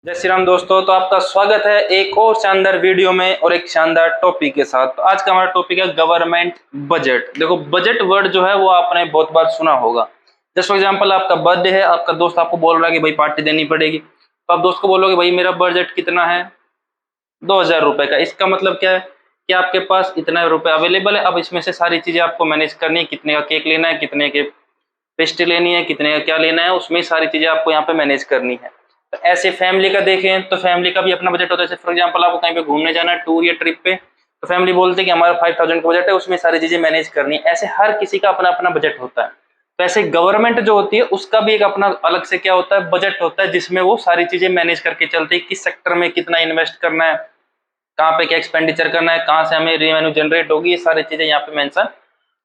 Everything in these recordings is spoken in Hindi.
जय श्री राम दोस्तों। तो आपका स्वागत है एक और शानदार वीडियो में और एक शानदार टॉपिक के साथ। तो आज का हमारा टॉपिक है गवर्नमेंट बजट। देखो, बजट वर्ड जो है वो आपने बहुत बार सुना होगा। जस्ट फॉर एग्जांपल, आपका बर्थडे है, आपका दोस्त आपको बोल रहा है कि भाई पार्टी देनी पड़ेगी, तो आप दोस्त को बोलोगे भाई मेरा बजट कितना है, 2000 रुपए का। इसका मतलब क्या है कि आपके पास इतना रुपए अवेलेबल है। अब इसमें से सारी चीजें आपको मैनेज करनी है, कितने का केक लेना है, कितने के पेस्ट्री लेनी है, कितने का क्या लेना है, उसमें सारी चीजें आपको यहाँ पे मैनेज करनी है। तो ऐसे फैमिली का देखें तो फैमिली का भी अपना बजट होता है। फॉर एग्जांपल, आपको कहीं पे घूमने जाना है, टूर या ट्रिप पे, तो फैमिली बोलते हैं कि हमारा 5000 का बजट है, उसमें सारी चीजें मैनेज करनी है। ऐसे हर किसी का अपना अपना बजट होता है। तो ऐसे गवर्नमेंट जो होती है उसका भी एक अपना अलग से क्या होता है, बजट होता है, जिसमें वो सारी चीजें मैनेज करके चलती है। किस सेक्टर में कितना इन्वेस्ट करना है, कहाँ पे क्या एक्सपेंडिचर करना है, कहाँ से हमें रेवेन्यू जनरेट होगी, ये सारी चीजें यहाँ पे मेंशन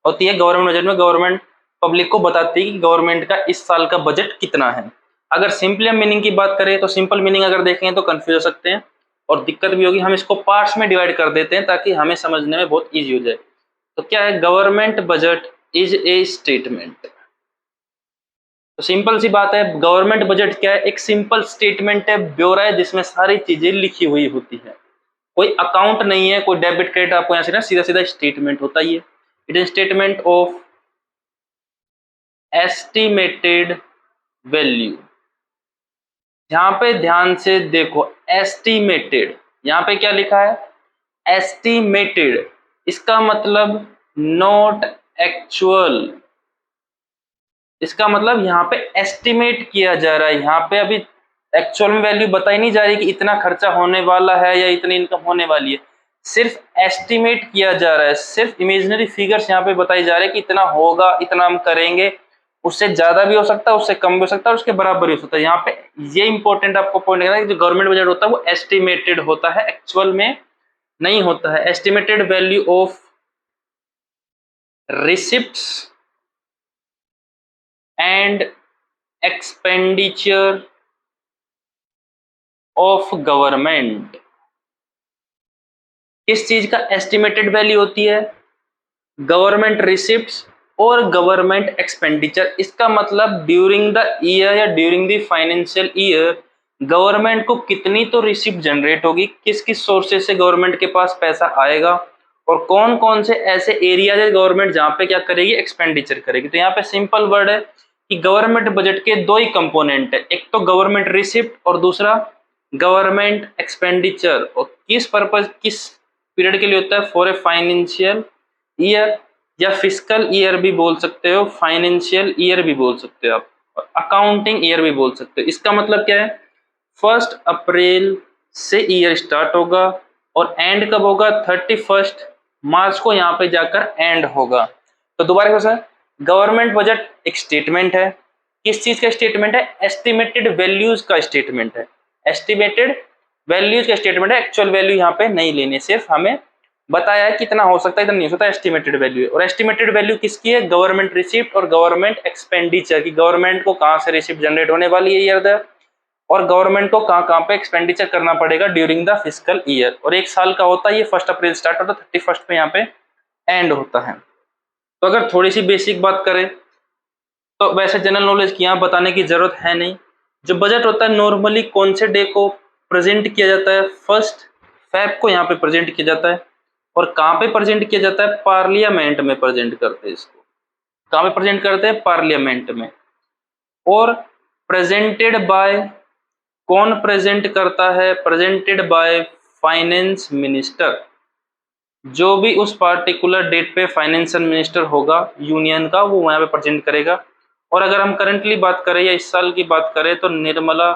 होती है। गवर्नमेंट बजट में गवर्नमेंट पब्लिक को बताती है कि गवर्नमेंट का इस साल का बजट कितना है। अगर सिंपल मीनिंग की बात करें तो सिंपल मीनिंग अगर देखें तो कंफ्यूज हो सकते हैं और दिक्कत भी होगी। हम इसको पार्ट्स में डिवाइड कर देते हैं ताकि हमें समझने में बहुत ईजी हो जाए। तो क्या है, government budget is a statement. तो सिंपल सी बात है, गवर्नमेंट बजट क्या है, एक सिंपल स्टेटमेंट है, ब्यौरा है, जिसमें सारी चीजें लिखी हुई होती है। कोई अकाउंट नहीं है, कोई डेबिट क्रेडिट आपको यहाँ से ना, सीधा सीधा स्टेटमेंट होता ही है। It is statement of estimated value. यहाँ पे ध्यान से देखो, एस्टिमेटेड, यहाँ पे क्या लिखा है, एस्टिमेटेड। इसका मतलब नॉट एक्चुअल। इसका मतलब यहाँ पे एस्टिमेट किया जा रहा है। यहाँ पे अभी एक्चुअल में वैल्यू बताई नहीं जा रही कि इतना खर्चा होने वाला है या इतनी इनकम होने वाली है, सिर्फ एस्टिमेट किया जा रहा है। सिर्फ इमेजिनरी फिगर्स यहाँ पे बताई जा रहे हैं कि इतना होगा, इतना हम करेंगे, उससे ज्यादा भी हो सकता है, उससे कम भी हो सकता है, उसके बराबर भी हो सकता है। यहाँ पे ये इंपॉर्टेंट आपको पॉइंट करना है कि जो गवर्नमेंट बजट होता है वो एस्टिमेटेड होता है, एक्चुअल में नहीं होता है। Estimated value of receipts and expenditure of government. किस चीज का एस्टिमेटेड वैल्यू होती है, गवर्नमेंट रिसिप्ट्स और गवर्नमेंट एक्सपेंडिचर। इसका मतलब ड्यूरिंग द ईयर या during the financial year government को कितनी तो रिसिप्ट जनरेट होगी, किस किस सोर्सेस से गवर्नमेंट के पास पैसा आएगा, और कौन कौन से ऐसे एरिया है गवर्नमेंट जहां पे क्या करेगी, एक्सपेंडिचर करेगी। तो यहाँ पे सिंपल वर्ड है कि गवर्नमेंट बजट के दो ही कंपोनेंट है, एक तो गवर्नमेंट रिसिप्ट और दूसरा गवर्नमेंट एक्सपेंडिचर। और किस पर्पज, किस पीरियड के लिए होता है, फॉर ए फाइनेंशियल ईयर, या फिस्कल ईयर भी बोल सकते हो, फाइनेंशियल ईयर भी बोल सकते हो आप, और अकाउंटिंग ईयर भी बोल सकते हो। इसका मतलब क्या है, 1 अप्रैल से ईयर स्टार्ट होगा और एंड कब होगा, 31 मार्च को यहाँ पे जाकर एंड होगा। तो दोबारा से, गवर्नमेंट बजट एक स्टेटमेंट है। किस चीज का स्टेटमेंट है, एस्टिमेटेड वैल्यूज का स्टेटमेंट है। एस्टिमेटेड वैल्यूज का स्टेटमेंट है, एक्चुअल वैल्यू यहाँ पे नहीं लेनी, सिर्फ हमें बताया है कितना हो सकता है, इतना नहीं हो सकता, एस्टिमेटेड वैल्यू है। और एस्टिमेटेड वैल्यू किसकी है, गवर्नमेंट रिसिप्ट और गवर्नमेंट एक्सपेंडिचर की। गवर्नमेंट को कहाँ से रिसिप्ट जनरेट होने वाली है ईयर दर, और गवर्नमेंट को कहाँ कहाँ पे एक्सपेंडिचर करना पड़ेगा ड्यूरिंग द फिस्कल ईयर। और एक साल का होता है ये, 1 अप्रैल स्टार्ट होता है, 31 पे यहाँ पे एंड होता है। तो अगर थोड़ी सी बेसिक बात करें तो वैसे जनरल नॉलेज की यहाँ बताने की जरूरत है नहीं। जो बजट होता है नॉर्मली कौन से डे को प्रेजेंट किया जाता है, 1 फेब को यहाँ पे प्रेजेंट किया जाता है। और कहाँ पे प्रेजेंट किया जाता है, पार्लियामेंट में प्रेजेंट करते हैं इसको। कहाँ पे प्रेजेंट करते हैं, पार्लियामेंट में। और प्रेजेंटेड बाय, कौन प्रेजेंट करता है, प्रेजेंटेड बाय फाइनेंस मिनिस्टर। जो भी उस पार्टिकुलर डेट पे फाइनेंशियल मिनिस्टर होगा यूनियन का, वो यहाँ पे प्रेजेंट करेगा। और अगर हम करंटली बात करें या इस साल की बात करें तो निर्मला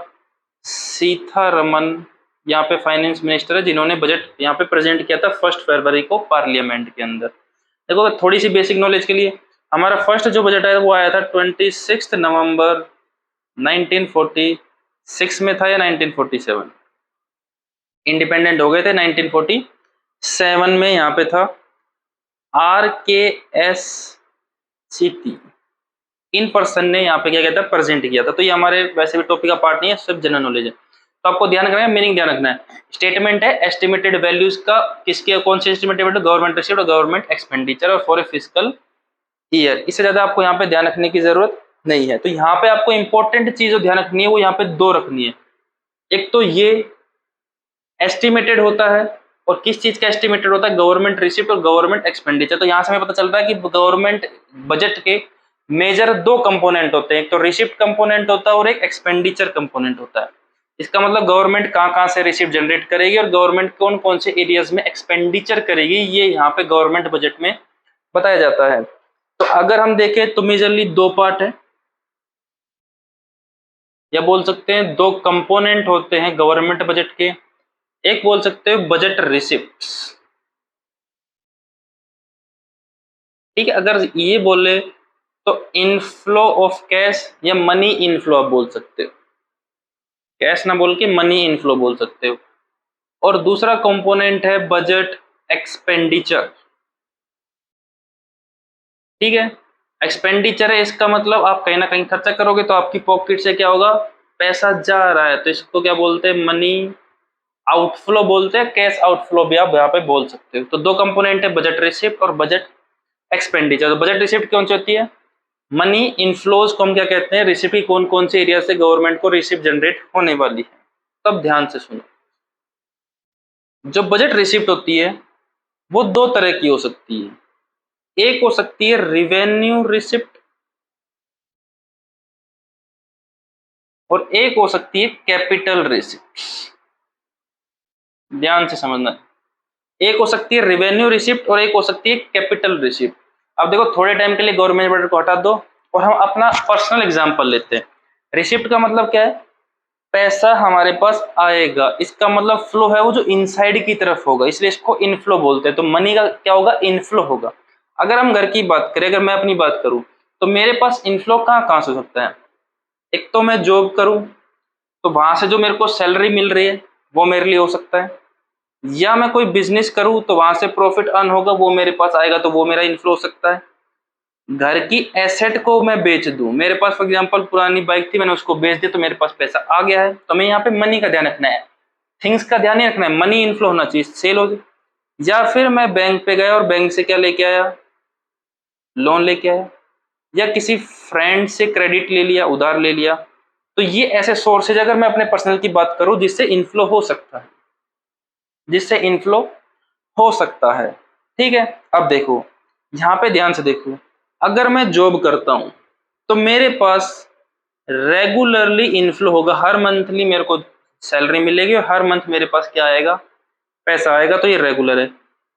सीतारमन यहाँ पे फाइनेंस मिनिस्टर है, जिन्होंने बजट यहाँ पे प्रेजेंट किया था 1 फरवरी को पार्लियामेंट के अंदर। देखो, थोड़ी सी बेसिक नॉलेज के लिए, हमारा फर्स्ट जो बजट है वो आया था 26 नवंबर 1946 में था, या 1947, इंडिपेंडेंट हो गए थे 1947 में। यहाँ पे था RKS सिटी, इन पर्सन ने यहाँ पे क्या कहता है, प्रेजेंट किया था। तो ये हमारे वैसे भी टॉपिक का पार्ट नहीं है, सिर्फ जनरल नॉलेज है। तो आपको ध्यान रखना है, मीनिंग ध्यान रखना है। स्टेटमेंट है एस्टिमेटेड वैल्यूज का, किसके, कौन से एस्टिमेटेड वैल्यू, गवर्नमेंट रिसीव्ड और गवर्नमेंट एक्सपेंडिचर, और फॉर ए फिस्कल ईयर। इससे ज्यादा आपको यहाँ पे ध्यान रखने की जरूरत नहीं है। तो यहाँ पे आपको इंपॉर्टेंट चीज जो ध्यान रखनी है वो यहाँ पे 2 रखनी है। एक तो ये एस्टिमेटेड होता है, और किस चीज का एस्टिमेटेड होता है, गवर्नमेंट रिसिप्ट और गवर्नमेंट एक्सपेंडिचर। तो यहाँ से हमें पता चल रहा है कि गवर्नमेंट बजट के मेजर दो कंपोनेंट होते हैं, एक तो रिसिप्ट कंपोनेंट होता है और एक एक्सपेंडिचर कंपोनेंट होता है। इसका मतलब गवर्नमेंट कहाँ कहाँ से रिसिप्ट जनरेट करेगी और गवर्नमेंट कौन कौन से एरियाज में एक्सपेंडिचर करेगी, ये यहाँ पे गवर्नमेंट बजट में बताया जाता है। तो अगर हम देखें तो मेजरली दो पार्ट है, या बोल सकते हैं दो कंपोनेंट होते हैं गवर्नमेंट बजट के। एक बोल सकते हैं बजट रिसिप्ट्स, ठीक है। अगर ये बोले तो इनफ्लो ऑफ कैश या मनी इनफ्लो आप बोल सकते हो, कैश ना बोल के मनी इनफ्लो बोल सकते हो। और दूसरा कंपोनेंट है बजट एक्सपेंडिचर, ठीक है। एक्सपेंडिचर है, इसका मतलब आप कहीं ना कहीं खर्चा करोगे तो आपकी पॉकेट से क्या होगा, पैसा जा रहा है, तो इसको क्या बोलते हैं, मनी आउटफ्लो बोलते हैं, कैश आउटफ्लो भी आप यहाँ पे बोल सकते हो। तो दो कंपोनेंट है, बजट रिसिप्ट और बजट एक्सपेंडिचर। तो बजट रिसिप्ट कौन सी होती है, मनी इनफ्लोज को हम क्या कहते हैं, रिसिप्ट की कौन कौन से एरिया से गवर्नमेंट को रिसिप्ट जनरेट होने वाली है। तब ध्यान से सुनो, जो बजट रिसिप्ट होती है वो दो तरह की हो सकती है। एक हो सकती है रिवेन्यू रिसिप्ट और एक हो सकती है कैपिटल रिसिप्ट। ध्यान से समझना, एक हो सकती है रिवेन्यू रिसिप्ट और एक हो सकती है कैपिटल रिसिप्ट। अब देखो थोड़े टाइम के लिए गवर्नमेंट बजट को हटा दो और हम अपना पर्सनल एग्जांपल लेते हैं। रिसिप्ट का मतलब क्या है, पैसा हमारे पास आएगा, इसका मतलब फ्लो है वो जो इनसाइड की तरफ होगा, इसलिए इसको इनफ्लो बोलते हैं। तो मनी का क्या होगा, इनफ्लो होगा। अगर हम घर की बात करें, अगर मैं अपनी बात करूं तो मेरे पास इनफ्लो कहाँ कहाँ से हो सकता है। एक तो मैं जॉब करूं तो वहां से जो मेरे को सैलरी मिल रही है वो मेरे लिए हो सकता है, या मैं कोई बिजनेस करूं तो वहां से प्रॉफिट अर्न होगा वो मेरे पास आएगा, तो वो मेरा इनफ्लो हो सकता है। घर की एसेट को मैं बेच दूं, मेरे पास फॉर एग्जांपल पुरानी बाइक थी, मैंने उसको बेच दिया तो मेरे पास पैसा आ गया है। तो मैं यहाँ पे मनी का ध्यान रखना है, थिंग्स का ध्यान नहीं रखना है, मनी इनफ्लो होना चाहिए, सेल हो जाए। या फिर मैं बैंक पे गया और बैंक से क्या लेके आया, लोन लेके आया, या किसी फ्रेंड से क्रेडिट ले लिया, उधार ले लिया। तो ये ऐसे सोर्सेज, अगर मैं अपने पर्सनल की बात करूं, जिससे इनफ्लो हो सकता है, जिससे इनफ्लो हो सकता है, ठीक है। अब देखो यहाँ पे ध्यान से देखो, अगर मैं जॉब करता हूं तो मेरे पास रेगुलरली इनफ्लो होगा, हर मंथली मेरे को सैलरी मिलेगी और हर मंथ मेरे पास क्या आएगा, पैसा आएगा, तो ये रेगुलर है।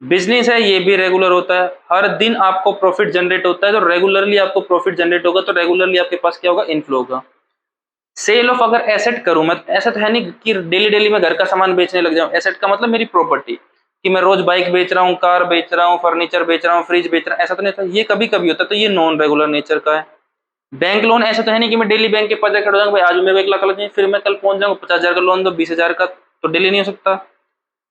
बिजनेस है, ये भी रेगुलर होता है, हर दिन आपको प्रॉफिट जनरेट होता है, तो रेगुलरली आपको प्रॉफिट जनरेट होगा, तो रेगुलरली आपके पास क्या होगा, इनफ्लो होगा। सेल ऑफ अगर एसेट करूं मैं, ऐसा तो है नहीं कि डेली डेली मैं घर का सामान बेचने लग जाऊं। एसेट का मतलब मेरी प्रॉपर्टी, कि मैं रोज बाइक बेच रहा हूँ, कार बेच रहा हूँ, फर्नीचर बेच रहा हूँ, फ्रिज बेच रहा हूँ, ऐसा तो नहीं था, ये कभी कभी होता है, तो ये नॉन रेगुलर नेचर का है। बैंक लोन ऐसा तो है नहीं कि मैं डेली बैंक के पास खड़ा जाऊंगा, भाई आज मेरे को 1 लाख लग जाए, फिर मैं कल पहुंच जाऊंगा 50,000 का लोन दो, 20,000 का, तो डेली नहीं हो सकता,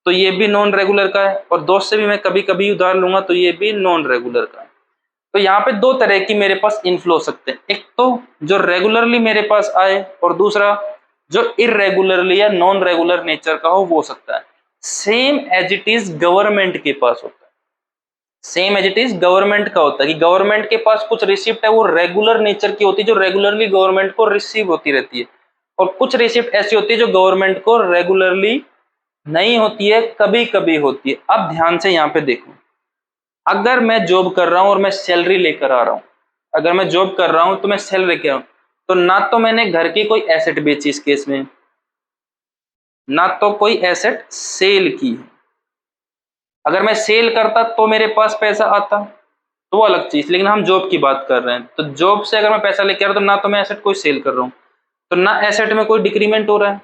तो ये भी नॉन रेगुलर का है। और दोस्त से भी मैं कभी कभी उधार लूंगा, तो ये भी नॉन रेगुलर का है। तो यहाँ पे दो तरह की मेरे पास इनफ्लो हो सकते हैं, एक तो जो रेगुलरली मेरे पास आए और दूसरा जो इरेगुलरली या नॉन रेगुलर नेचर का हो वो हो सकता है। Same as it is government के पास होता है, same as it is government का होता है कि गवर्नमेंट के पास कुछ रिसिप्ट है वो रेगुलर नेचर की होती है, जो रेगुलरली गवर्नमेंट को रिसीव होती रहती है, और कुछ रिसिप्ट ऐसी होती है जो गवर्नमेंट को रेगुलरली नहीं होती है, कभी कभी होती है। अब ध्यान से यहाँ पे देखो, अगर मैं जॉब कर रहा हूं और मैं सैलरी लेकर आ रहा हूं, अगर मैं जॉब कर रहा हूं तो मैं सैलरी लेकर आ रहा हूं, तो ना तो मैंने घर की कोई एसेट बेची इस केस में, ना तो कोई एसेट सेल की। अगर मैं सेल करता तो मेरे पास पैसा आता, तो वो अलग चीज, लेकिन हम जॉब की बात कर रहे हैं, तो जॉब से अगर मैं पैसा लेके आ रहा हूं तो ना तो मैं एसेट कोई सेल कर रहा हूँ, तो ना एसेट में कोई डिक्रीमेंट हो रहा है,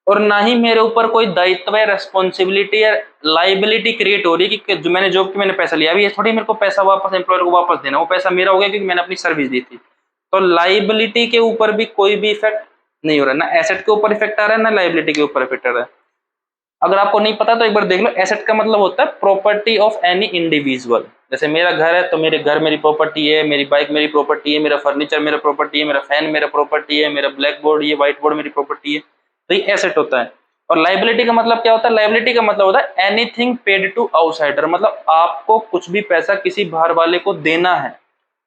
और ना ही मेरे ऊपर कोई दायित्व या रेस्पॉन्सिबिलिटी या लाइबिलिटी क्रिएट हो रही है कि जो मैंने जॉब की मैंने पैसा लिया, अभी ये थोड़ी मेरे को पैसा वापस एम्प्लॉयर को वापस देना, वो पैसा मेरा हो गया क्योंकि मैंने अपनी सर्विस दी थी। तो लाइबिलिटी के ऊपर भी कोई भी इफेक्ट नहीं हो रहा है, ना एसेट के ऊपर इफेक्ट आ रहा है ना लाइबिलिटी के ऊपर इफेक्ट आ रहा है। अगर आपको नहीं पता तो एक बार देख लो, एसेट का मतलब होता है प्रॉपर्टी ऑफ एनी इंडिविजुअल। जैसे मेरा घर है तो मेरे घर मेरी प्रॉपर्टी है, मेरी बाइक मेरी प्रॉपर्टी है, मेरा फर्नीचर मेरा प्रॉपर्टी है, मेरा फैन मेरा प्रॉपर्टी है, मेरा ब्लैक बोर्ड ये व्हाइट बोर्ड मेरी प्रॉपर्टी है, तो ये एसेट होता है। और लाइबिलिटी का मतलब क्या होता है, लाइबिलिटी का मतलब होता है एनीथिंग पेड टू आउटसाइडर, मतलब आपको कुछ भी पैसा किसी बाहर वाले को देना है,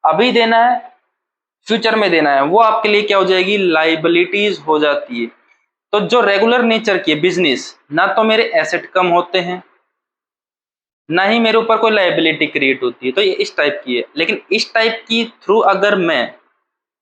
अभी देना है, फ्यूचर में देना है, वो आपके लिए क्या हो जाएगी, लाइबिलिटीज हो जाती है। तो जो रेगुलर नेचर की बिजनेस, ना तो मेरे एसेट कम होते हैं, ना ही मेरे ऊपर कोई लाइबिलिटी क्रिएट होती है, तो ये इस टाइप की है। लेकिन इस टाइप की थ्रू अगर मैं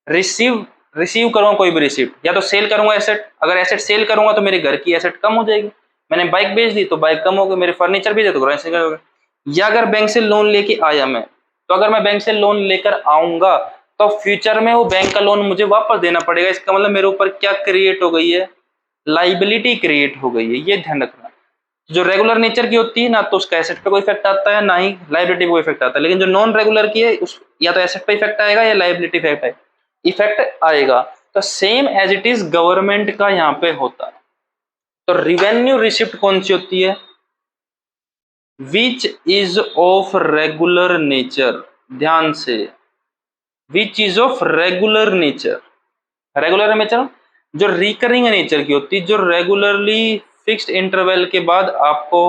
रिसीव रिसीव करूंगा कोई भी रिसिप्ट, या तो सेल करूंगा एसेट, अगर एसेट सेल करूंगा तो मेरे घर की एसेट कम हो जाएगी, मैंने बाइक बेच दी तो बाइक कम हो गई, मेरे फर्नीचर बेचे तो फर्नीचर हो गया। या अगर बैंक से लोन लेके आया मैं, तो अगर मैं बैंक से लोन लेकर आऊंगा तो फ्यूचर में वो बैंक का लोन मुझे वापस देना पड़ेगा। इसका मतलब मेरे ऊपर क्या क्रिएट हो गई है, लाइबिलिटी क्रिएट हो गई है, ये ध्यान रखना। जो रेगुलर नेचर की होती है ना तो उसका एसेट पे कोई इफेक्ट आता है, ना ही लाइबिलिटी पे कोई इफेक्ट आता है। लेकिन जो नॉन रेगुलर की है उस या तो एसेट पे इफेक्ट आएगा या लाइबिलिटी इफेक्ट आएगा। तो same as it is government का यहाँ पे होता है। तो रिवेन्यू रिसिप्ट कौन सी होती है, which is of regular nature, ध्यान से, which is of regular nature. Regular nature जो रिकरिंग नेचर की होती है, जो रेगुलरली फिक्स्ड इंटरवल के बाद आपको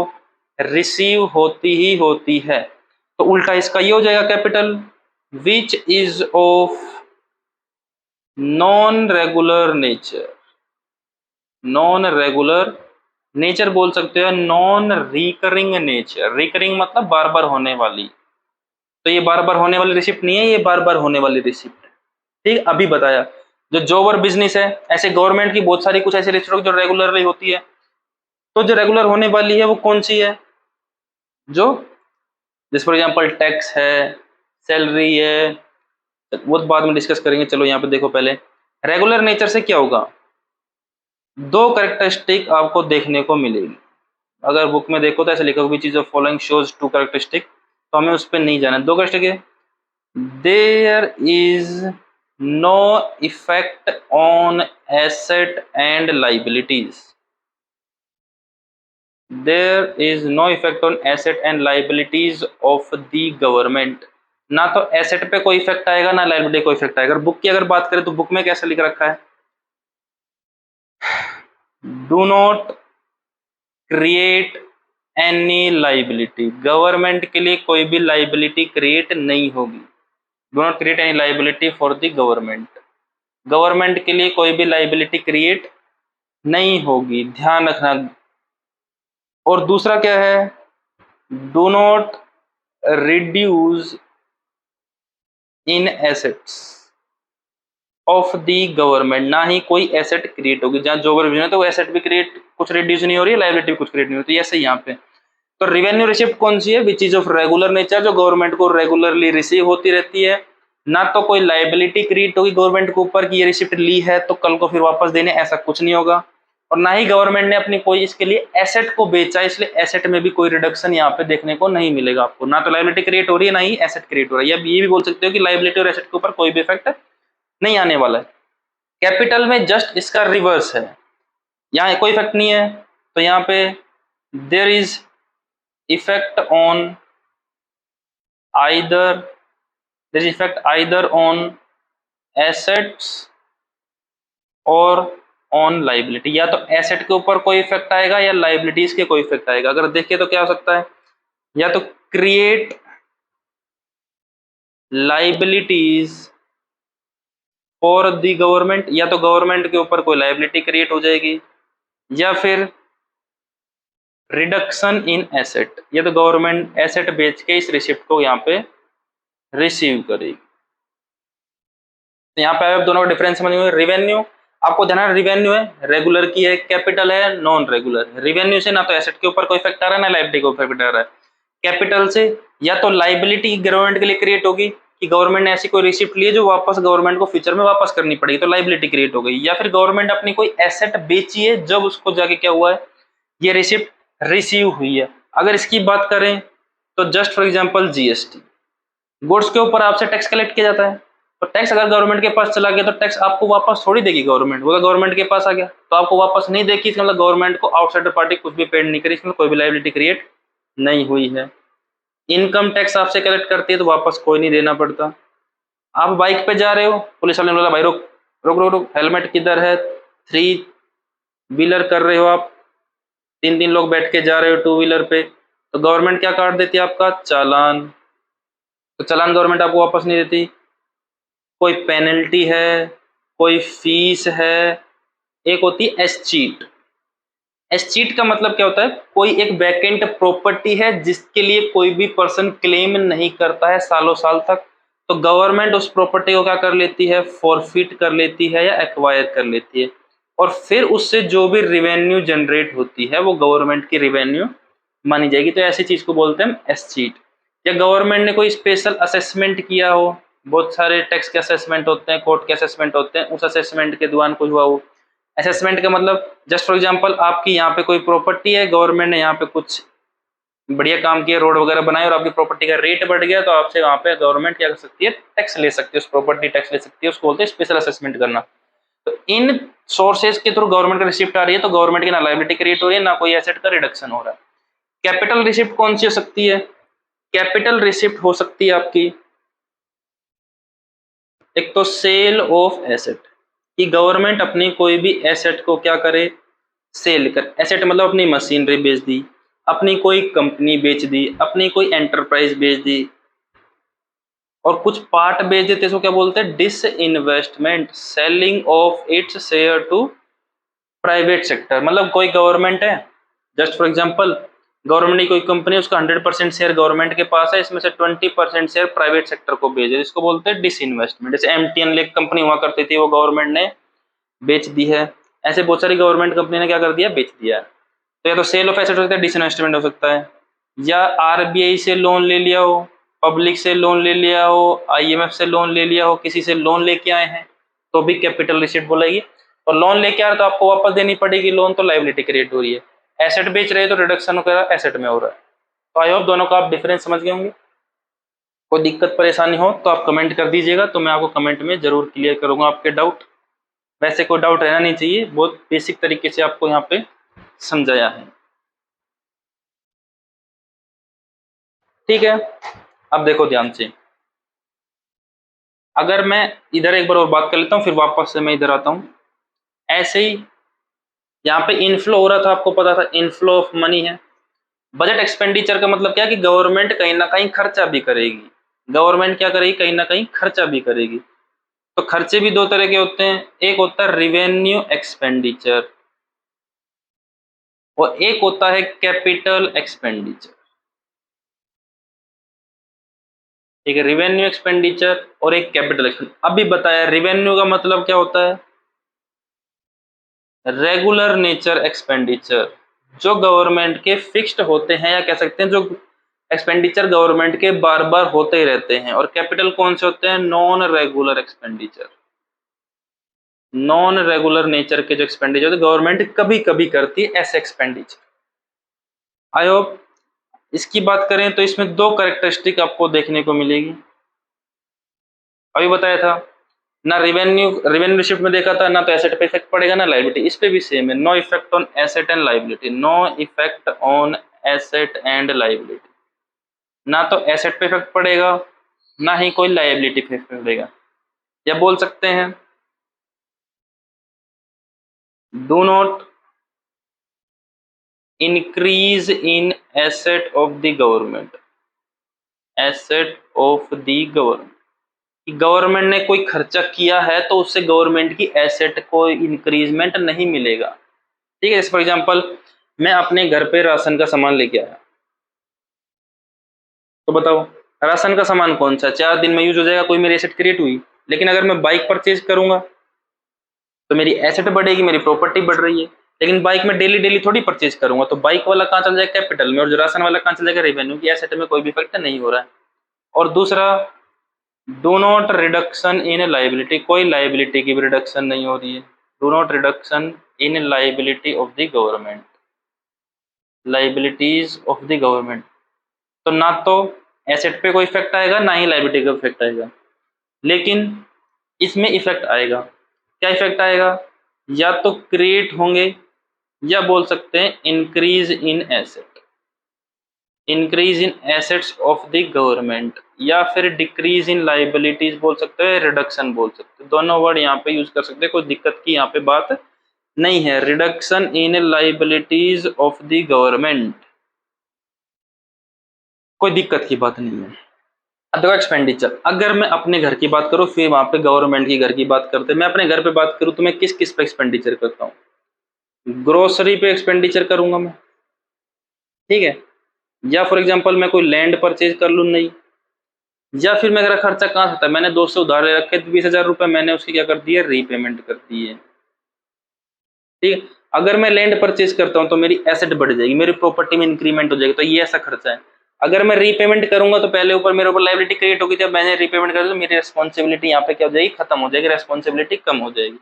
रिसीव होती ही होती है। तो उल्टा इसका ये हो जाएगा capital, which is of non regular nature, non regular nature बोल सकते हो, नॉन रिकरिंग नेचर। रिकरिंग मतलब बार बार होने वाली, तो ये बार बार होने वाली रिसिप्ट नहीं है, ये बार बार होने वाली रिसिप्ट है। ठीक, अभी बताया। जो जॉब और बिजनेस है, ऐसे गवर्नमेंट की बहुत सारी कुछ ऐसी रिसिप्ट जो रेगुलरली होती है। तो जो रेगुलर होने वाली है वो कौन सी है, जो जैसे फॉर एग्जांपल टैक्स है, सैलरी है, वो तो बाद में डिस्कस करेंगे। चलो यहाँ पे देखो, पहले रेगुलर नेचर से क्या होगा, दो कैरेक्टरिस्टिक आपको देखने को मिलेगी। अगर बुक में देखो तो ऐसे लिखा हुआ चीज of following shows two characteristic, तो हमें उस पर नहीं जाना। दो कैरेक्टरिस्टिक है, there is no effect on asset and liabilities, there is no effect on asset and liabilities of the government. ना तो एसेट पे कोई इफेक्ट आएगा, ना लाइबिलिटी कोई इफेक्ट आएगा। बुक की अगर बात करें तो बुक में कैसे लिख रखा है, do not create any liability, government के लिए कोई भी लाइबिलिटी क्रिएट नहीं होगी। Do not create any liability for the government, government के लिए कोई भी लाइबिलिटी क्रिएट नहीं होगी, ध्यान रखना। और दूसरा क्या है, do not reduce in assets of the government, ना ही कोई एसेट क्रिएट होगी। जहाँ जो है तो वो एसेट भी क्रिएट कुछ रिड्यूस नहीं हो रही है, लाइबिलिटी भी कुछ क्रिएट नहीं होती, ऐसे यहाँ पे। तो रिवेन्यू रिसिप्ट कौन सी है, which is of regular nature, जो गवर्नमेंट को रेगुलरली रिसीव होती रहती है। ना तो कोई लाइबिलिटी क्रिएट होगी गवर्नमेंट के ऊपर कि ये रिसिप्ट ली है तो कल को फिर वापस देने, ऐसा कुछ नहीं होगा। और ना ही गवर्नमेंट ने अपनी कोई इसके लिए एसेट को बेचा, इसलिए एसेट में भी कोई रिडक्शन यहाँ पे देखने को नहीं मिलेगा आपको। ना तो लाइबिलिटी क्रिएट हो रही है, ना ही एसेट क्रिएट हो रहा है। या ये भी बोल सकते हो कि लाइबिलिटी और एसेट के ऊपर कोई भी इफेक्ट नहीं आने वाला है। कैपिटल में जस्ट इसका रिवर्स है, यहाँ कोई इफेक्ट नहीं है, तो यहाँ पे there is effect on either, there is effect either on assets और ऑन लाइबिलिटी। या तो एसेट के ऊपर कोई इफेक्ट आएगा या लाइबिलिटीज के कोई इफेक्ट आएगा। अगर देखिए तो क्या हो सकता है, या तो create liabilities for the government, या तो गवर्नमेंट के ऊपर कोई लाइबिलिटी क्रिएट हो जाएगी, या फिर रिडक्शन इन एसेट, या तो गवर्नमेंट एसेट बेच के इस रिसिप्ट को यहाँ पे रिसीव करेगी। तो यहाँ पे आप दोनों का डिफरेंस समझिए। रिवेन्यू आपको ध्यान है, रिवेन्यू है रेगुलर की है, कैपिटल है नॉन रेगुलर। रिवेन्यू से ना तो एसेट के ऊपर कोई इफेक्ट आ रहा है, ना लाइबिलिटी के ऊपर इफेक्ट आ रहा है। कैपिटल से या तो लाइबिलिटी गवर्नमेंट के लिए क्रिएट होगी कि गवर्नमेंट ने ऐसी कोई रिसिप्ट ली है जो वापस गवर्नमेंट को फ्यूचर में वापस करनी पड़ेगी, तो लाइबिलिटी क्रिएट हो गई। या फिर गवर्नमेंट अपनी कोई एसेट बेची है, जब उसको जाके क्या हुआ है, ये रिसिप्ट रिसीव हुई है। अगर इसकी बात करें तो just for example GST, goods के ऊपर आपसे टैक्स कलेक्ट किया जाता है, तो टैक्स अगर गवर्नमेंट के पास चला गया तो टैक्स आपको वापस थोड़ी देगी गवर्नमेंट, वो गवर्नमेंट के पास आ गया तो आपको वापस नहीं देगी। इसका मतलब गवर्नमेंट को आउटसाइडर पार्टी कुछ भी पेड नहीं करी, इसमें कोई भी लाइबिलिटी क्रिएट नहीं हुई है। इनकम टैक्स आपसे कलेक्ट करती है तो वापस कोई नहीं देना पड़ता। आप बाइक पे जा रहे हो, पुलिस वाले ने बोला भाई रुक रुक रुक रुक, हेलमेट किधर है, 3 व्हीलर कर रहे हो आप, 3 लोग बैठ के जा रहे हो 2 व्हीलर पे, तो गवर्नमेंट क्या काट देती है, आपका चालान। तो चालान गवर्नमेंट आपको वापस नहीं देती, कोई पेनल्टी है, कोई फीस है, एक होती है एस्चीट। एस्चीट का मतलब क्या होता है, कोई एक वैकेंट प्रॉपर्टी है जिसके लिए कोई भी पर्सन क्लेम नहीं करता है सालों साल तक, तो गवर्नमेंट उस प्रॉपर्टी को क्या कर लेती है, फॉरफिट कर लेती है या एक्वायर कर लेती है, और फिर उससे जो भी रिवेन्यू जनरेट होती है वो गवर्नमेंट की रिवेन्यू मानी जाएगी। तो ऐसी चीज को बोलते हैं एस्चीट। या गवर्नमेंट ने कोई स्पेशल असेसमेंट किया हो, बहुत सारे टैक्स के असेसमेंट होते हैं, कोर्ट के असेसमेंट होते हैं, उस असेसमेंट के दौरान कुछ हुआ हो। असेसमेंट का मतलब जस्ट फॉर एग्जांपल आपकी यहाँ पे कोई प्रॉपर्टी है, गवर्नमेंट ने यहाँ पे कुछ बढ़िया काम किया, रोड वगैरह बनाए, और आपकी प्रॉपर्टी का रेट बढ़ गया, तो आपसे वहाँ पे गवर्नमेंट क्या कर सकती है, टैक्स ले सकती है, उस प्रॉपर्टी टैक्स ले सकती है, उसको बोलते हैं स्पेशल असेसमेंट करना। तो इन सोर्सेज के थ्रू गवर्नमेंट का रिसिप्ट आ रही है, तो गवर्नमेंट की ना लायबिलिटी क्रिएट हो रही है, ना कोई एसेट का रिडक्शन हो रहा है। कैपिटल रिसिप्ट कौन सी हो सकती है, कैपिटल रिसिप्ट हो सकती है आपकी, एक तो सेल ऑफ एसेट, कि गवर्नमेंट अपनी कोई भी एसेट को क्या करे, सेल कर। एसेट मतलब अपनी मशीनरी बेच दी, अपनी कोई कंपनी बेच दी, अपनी कोई एंटरप्राइज बेच दी, और कुछ पार्ट बेच देते, इसको क्या बोलते हैं, disinvestment, selling of its share to private sector. मतलब कोई गवर्नमेंट है, जस्ट फॉर एग्जांपल गवर्नमेंट की कोई कंपनी, उसका 100% शेयर गवर्नमेंट के पास है, इसमें से 20% शेयर प्राइवेट सेक्टर को बेच दे, इसको बोलते हैं डिस इन्वेस्टमेंट। जैसे एमटीएन कंपनी हुआ करती थी, वो गवर्नमेंट ने बेच दी है, ऐसे बहुत सारी गवर्नमेंट कंपनी ने क्या कर दिया, बेच दिया है। तो या तो सेल ऑफ एसेट हो सकता है, डिसइन्वेस्टमेंट हो सकता है, या आरबीआई से लोन ले लिया हो, पब्लिक से लोन ले लिया हो, आईएमएफ से लोन ले लिया हो, किसी से लोन लेके आए हैं, तो भी कैपिटल रिसिप्ट बोलेगी। और लोन लेके आ रहे तो आपको वापस देनी पड़ेगी लोन, तो लायबिलिटी क्रिएट हो रही है। एसेट बेच रहे तो रिडक्शन वगैरह एसेट में हो रहा है। तो आई होप दोनों का आप डिफरेंस समझ गए होंगे। कोई दिक्कत परेशानी हो तो आप कमेंट कर दीजिएगा, तो मैं आपको कमेंट में जरूर क्लियर करूंगा आपके डाउट। वैसे कोई डाउट रहना नहीं चाहिए, बहुत बेसिक तरीके से आपको यहाँ पे समझाया है। ठीक है, अब देखो ध्यान से, अगर मैं इधर एक बार और बात कर लेता हूँ, फिर वापस से मैं इधर आता हूँ। ऐसे ही यहाँ पे इनफ्लो हो रहा था, आपको पता था इनफ्लो ऑफ मनी है। बजट एक्सपेंडिचर का मतलब क्या है कि गवर्नमेंट कहीं ना कहीं खर्चा भी करेगी। गवर्नमेंट क्या करेगी, कहीं ना कहीं खर्चा भी करेगी। तो खर्चे भी दो तरह के होते हैं, एक होता है रिवेन्यू एक्सपेंडिचर और एक होता है कैपिटल एक्सपेंडिचर। एक रिवेन्यू एक्सपेंडिचर और एक कैपिटल एक्सपेंडिचर। अभी बताया, रिवेन्यू का मतलब क्या होता है, रेगुलर नेचर एक्सपेंडिचर, जो गवर्नमेंट के फिक्स्ड होते हैं, या कह सकते हैं जो एक्सपेंडिचर गवर्नमेंट के बार बार होते ही रहते हैं। और कैपिटल कौन से होते हैं, non regular expenditure. Non regular nature के जो एक्सपेंडिचर गवर्नमेंट कभी कभी करती है, ऐसे एक्सपेंडिचर। आई होप इसकी बात करें तो इसमें दो कैरेक्टरिस्टिक आपको देखने को मिलेगी। अभी बताया था ना, रिवेन्यू रिसिप्ट में देखा था ना, तो एसेट पे इफेक्ट पड़ेगा ना लायबिलिटी, इस पे भी सेम है, no effect on asset and liability, no effect on asset and liability. ना तो एसेट पे इफेक्ट पड़ेगा, ना ही कोई लायबिलिटी पे इफेक्ट पड़ेगा। या बोल सकते हैं, do not increase in asset of the government, asset of the government. Government ने कोई खर्चा किया है तो उससे गवर्नमेंट की एसेट को इंक्रीजमेंट नहीं मिलेगा। ठीक है, फॉर एग्जांपल मैं अपने घर पे राशन का सामान लेके आया, तो बताओ राशन का सामान कौन सा 4 दिन में यूज हो जाएगा, कोई मेरी एसेट क्रिएट हुई। लेकिन अगर मैं बाइक परचेज करूंगा तो मेरी एसेट बढ़ेगी, मेरी प्रॉपर्टी बढ़ रही है। लेकिन बाइक में डेली डेली थोड़ी परचेज करूंगा, तो बाइक वाला कहाँ चल जाएगा, कैपिटल में, और जो राशन वाला कहाँ चल जाएगा, रेवेन्यू की। एसेट में कोई भी इफेक्ट नहीं हो रहा है। और दूसरा, do not reduction in liability, कोई लाइबिलिटी की भी रिडक्शन नहीं हो रही है। Do not reduction in liability of the government, liabilities of the government. तो ना तो एसेट पे कोई इफेक्ट आएगा, ना ही लाइबिलिटी का इफेक्ट आएगा। लेकिन इसमें इफेक्ट आएगा, क्या इफेक्ट आएगा, या तो क्रिएट होंगे, या बोल सकते हैं increase in asset, increase in assets of the government, या फिर डिक्रीज इन लाइबिलिटीज बोल सकते हैं, रिडक्शन बोल सकते हैं। दोनों वर्ड यहाँ पे यूज कर सकते हैं, कोई दिक्कत की यहाँ पे बात नहीं है। Reduction in liabilities of the government, कोई दिक्कत की बात नहीं है। अब देखो एक्सपेंडिचर, अगर मैं अपने घर की बात करूं, फिर वहां पे गवर्नमेंट की घर की बात करते हैं। मैं अपने घर पे बात करूं तो मैं किस किस पे एक्सपेंडिचर करता हूँ? ग्रोसरी पे एक्सपेंडिचर करूंगा मैं, ठीक है, या फॉर एग्जांपल मैं कोई लैंड परचेज कर लूं, नहीं, या फिर मेरा खर्चा कहाँ से था, मैंने दोस्त से उधार ले रखे थे 20,000 रुपए, मैंने उसकी क्या कर दी है, रीपेमेंट कर दी है, ठीक है। अगर मैं लैंड परचेज करता हूँ तो मेरी एसेट बढ़ जाएगी, मेरी प्रॉपर्टी में इंक्रीमेंट हो जाएगी, तो ये ऐसा खर्चा है। अगर मैं रीपेमेंट करूंगा तो पहले ऊपर मेरे ऊपर लायबिलिटी क्रिएट होगी, जब मैंने रीपेमेंट कर दी तो मेरी रिस्पॉन्सिबिलिटी यहाँ पे क्या हो जाएगी, खत्म हो जाएगी, रिस्पॉन्सिबिलिटी कम हो जाएगी।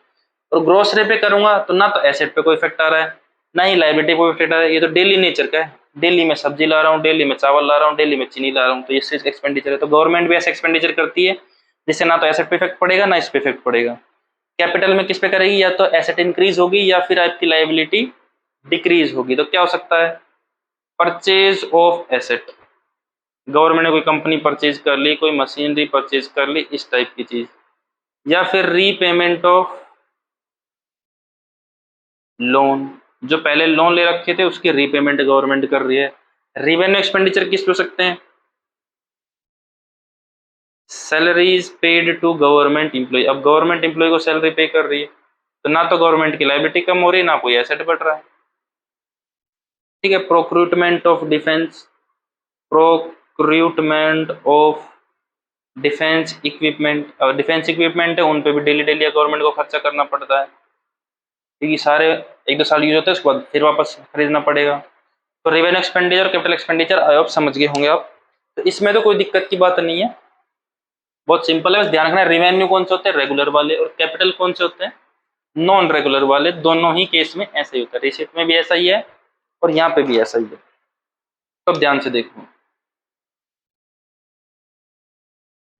और ग्रोसरी पे करूंगा तो ना तो एसेट पे कोई इफेक्ट आ रहा है, ना ही लायबिलिटी पे इफेक्ट आ रहा है, ये तो डेली नेचर का है, डेली में सब्जी ला रहा हूँ, डेली में चावल ला रहा हूँ, डेली में चीनी ला रहा हूँ, तो ये एक्सपेंडिचर है। तो गवर्नमेंट भी ऐसा एक्सपेंडिचर करती है जिससे ना तो एसेट पे इफेक्ट पड़ेगा ना इस पे इफेक्ट पड़ेगा। कैपिटल में किस पे करेगी, या तो एसेट इंक्रीज होगी या फिर आपकी लायबिलिटी डिक्रीज होगी। तो क्या हो सकता है, परचेज ऑफ एसेट, गवर्नमेंट ने कोई कंपनी परचेज कर ली, कोई मशीनरी परचेज कर ली, इस टाइप की चीज, या फिर रीपेमेंट ऑफ लोन, जो पहले लोन ले रखे थे उसकी रीपेमेंट गवर्नमेंट कर रही है। रेवेन्यू एक्सपेंडिचर किस पे हो सकते हैं, salaries paid to government employ, अब गवर्नमेंट एम्प्लॉय को सैलरी पे कर रही है तो ना तो गवर्नमेंट की लायबिलिटी कम हो रही है, ना कोई एसेट बढ़ रहा है, ठीक है। Procurement of defence, procurement of defence equipment, और डिफेंस इक्विपमेंट है उन पे भी डेली डेली गवर्नमेंट को खर्चा करना पड़ता है, क्योंकि सारे 1-2 साल यूज होते हैं, उसके बाद फिर वापस खरीदना पड़ेगा। तो revenue expenditure, capital expenditure I hope समझ गए होंगे आप, तो इसमें तो कोई दिक्कत की बात नहीं है, बहुत सिंपल है। बस ध्यान रखना रेवेन्यू कौन से होते हैं, रेगुलर वाले, और कैपिटल कौन से होते हैं, नॉन रेगुलर वाले। दोनों ही केस में ऐसा ही होता है, रिसिप्ट में भी ऐसा ही है और यहाँ पे भी ऐसा ही है। तो अब ध्यान से देखो,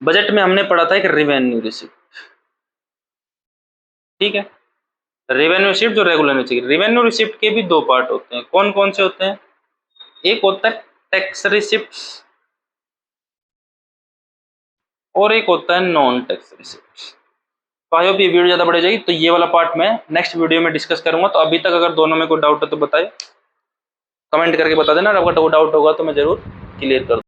बजट में हमने पढ़ा था एक रेवेन्यू रिसिप्ट, ठीक है, रेवेन्यू रिसिप्ट जो रेगुलर में चाहिए। रेवेन्यू रिसिप्ट के भी 2 पार्ट होते हैं, कौन कौन से होते हैं, एक होता है टैक्स रिसिप्ट और एक होता है नॉन टैक्स रिसिप्ट। तो आई होप ये वीडियो ज्यादा बढ़ जाएगी, तो ये वाला पार्ट मैं नेक्स्ट वीडियो में डिस्कस करूंगा। तो अभी तक अगर दोनों में कोई डाउट है तो बताए, कमेंट करके बता देना, अगर डाउट होगा तो मैं जरूर क्लियर कर